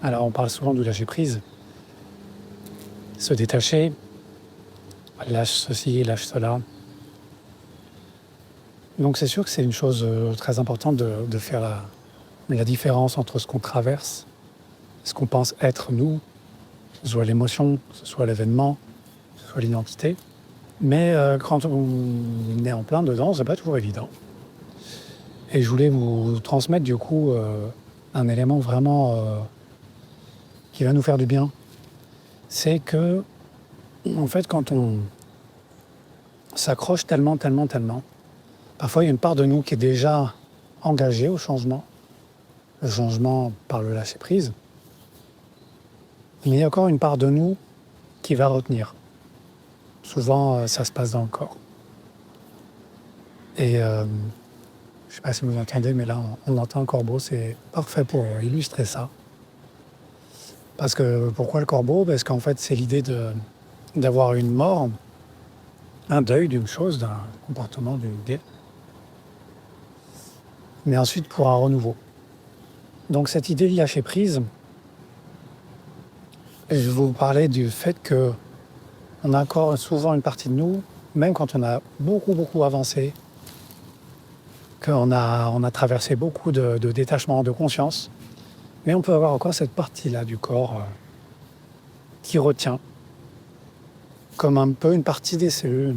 Alors on parle souvent du lâcher prise, se détacher, lâche ceci, lâche cela. Donc c'est sûr que c'est une chose très importante de faire la différence entre ce qu'on traverse, ce qu'on pense être nous, que ce soit l'émotion, que ce soit l'événement, que ce soit l'identité. Mais quand on est en plein dedans, c'est pas toujours évident. Et je voulais vous transmettre du coup un élément vraiment qui va nous faire du bien. C'est que, en fait, quand on s'accroche tellement, parfois il y a une part de nous qui est déjà engagée au changement. Le changement par le lâcher prise. Mais il y a encore une part de nous qui va retenir. Souvent, ça se passe dans le corps. Et je ne sais pas si vous entendez, mais là, on entend un corbeau. C'est parfait pour illustrer ça. Parce que, pourquoi le corbeau ? Parce qu'en fait, c'est l'idée d'avoir une mort, un deuil d'une chose, d'un comportement, d'une idée. Mais ensuite, pour un renouveau. Donc, cette idée de lâcher prise, je vais vous parler du fait que on a encore souvent une partie de nous, même quand on a beaucoup avancé, qu'on a traversé beaucoup de détachement, de conscience, mais on peut avoir encore cette partie-là du corps qui retient, comme un peu une partie des cellules,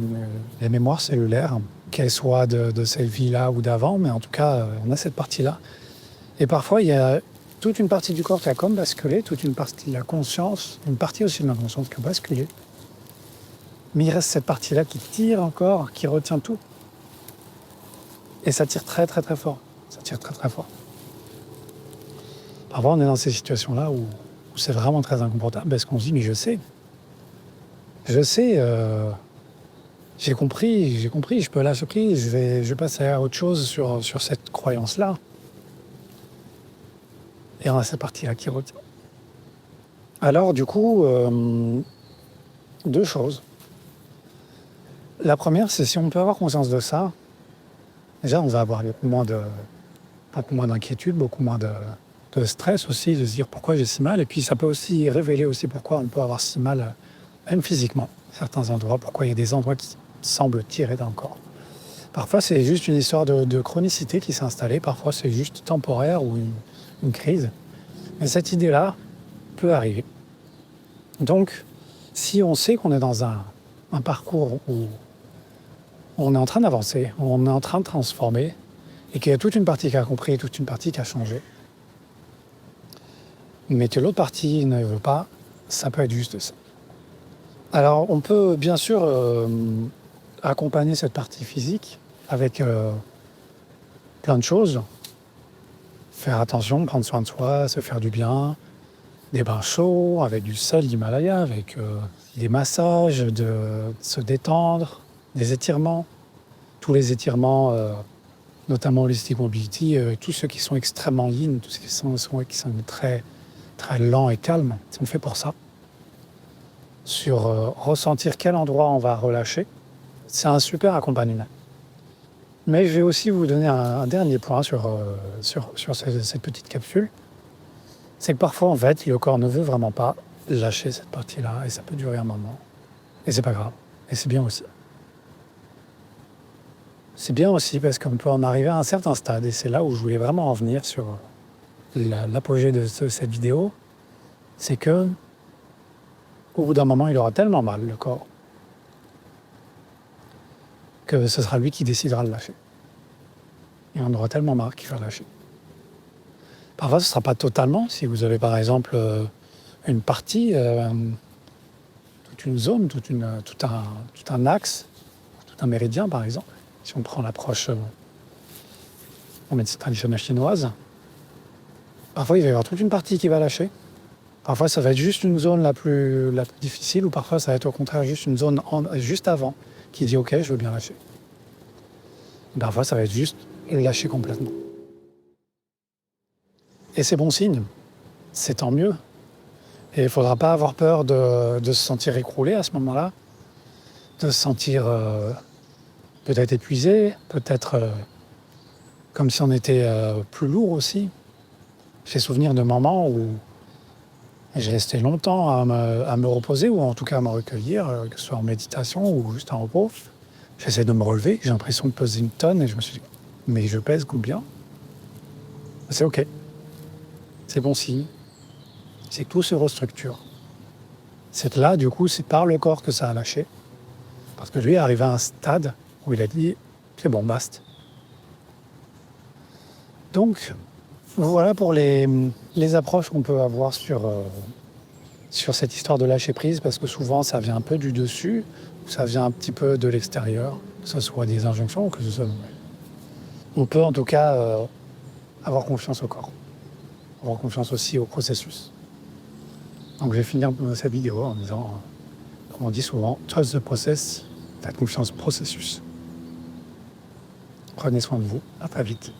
les mémoires cellulaires, qu'elles soient de cette vie-là ou d'avant, mais en tout cas, on a cette partie-là. Et parfois, il y a toute une partie du corps qui a comme basculé, toute une partie de la conscience, une partie aussi de la conscience qui a basculé. Mais il reste cette partie-là qui tire encore, qui retient tout. Et ça tire très fort. Ça tire très fort. Parfois, on est dans ces situations-là où c'est vraiment très inconfortable parce qu'on se dit, mais je sais, j'ai compris, je peux lâcher prise, je vais passer à autre chose sur cette croyance-là. Et on a cette partie-là qui retient. Alors, du coup, deux choses. La première, c'est si on peut avoir conscience de ça, déjà, on va avoir beaucoup moins d'inquiétude, beaucoup moins de stress aussi, de se dire pourquoi j'ai si mal. Et puis, ça peut aussi révéler aussi pourquoi on peut avoir si mal, même physiquement, à certains endroits, pourquoi il y a des endroits qui semblent tirer dans le corps. Parfois, c'est juste une histoire de chronicité qui s'est installée. Parfois, c'est juste temporaire ou une crise. Mais cette idée-là peut arriver. Donc, si on sait qu'on est dans un parcours où on est en train d'avancer, où on est en train de transformer, et qu'il y a toute une partie qui a compris et toute une partie qui a changé, mais que l'autre partie ne veut pas, ça peut être juste ça. Alors, on peut bien sûr accompagner cette partie physique avec plein de choses. Faire attention, prendre soin de soi, se faire du bien, des bains chauds, avec du sel d'Himalaya, avec des massages, de se détendre, des étirements. Tous les étirements, notamment Holistic Mobility, tous ceux qui sont extrêmement lean, tous ceux qui sont très lents et calmes, sont faits pour ça. Sur ressentir quel endroit on va relâcher, c'est un super accompagnement. Mais je vais aussi vous donner un dernier point sur cette petite capsule. C'est que parfois, en fait, le corps ne veut vraiment pas lâcher cette partie-là, et ça peut durer un moment. Et c'est pas grave. Et c'est bien aussi. C'est bien aussi parce qu'on peut en arriver à un certain stade, et c'est là où je voulais vraiment en venir sur l'apogée de cette vidéo. C'est que, au bout d'un moment, il aura tellement mal, le corps, que ce sera lui qui décidera de lâcher. Et on aura tellement marre qu'il va lâcher. Parfois, ce ne sera pas totalement. Si vous avez par exemple une partie, toute une zone, tout un axe, tout un méridien par exemple, si on prend l'approche en médecine traditionnelle chinoise, parfois il va y avoir toute une partie qui va lâcher. Parfois, ça va être juste une zone la plus difficile, ou parfois ça va être au contraire juste une zone juste avant qui dit « Ok, je veux bien lâcher ». Parfois, ça va être juste lâcher complètement. Et c'est bon signe, c'est tant mieux. Et il ne faudra pas avoir peur de se sentir écroulé à ce moment-là, de se sentir peut-être épuisé, peut-être comme si on était plus lourd aussi. J'ai souvenir de moments où Et j'ai resté longtemps à me reposer, ou en tout cas à me recueillir, que ce soit en méditation ou juste en repos. J'essaie de me relever, j'ai l'impression de peser une tonne, et je me suis dit, mais je pèse combien? C'est OK, c'est bon signe, c'est que tout se restructure. C'est là, du coup, c'est par le corps que ça a lâché. Parce que lui est arrivé à un stade où il a dit, c'est bon, basta. Donc, voilà pour les approches qu'on peut avoir sur cette histoire de lâcher prise, parce que souvent ça vient un peu du dessus, ça vient un petit peu de l'extérieur, que ce soit des injonctions ou que ce soit nous-mêmes. On peut en tout cas avoir confiance au corps, avoir confiance aussi au processus. Donc je vais finir cette vidéo en disant, comme on dit souvent, trust the process, faites confiance au processus. Prenez soin de vous, à très vite.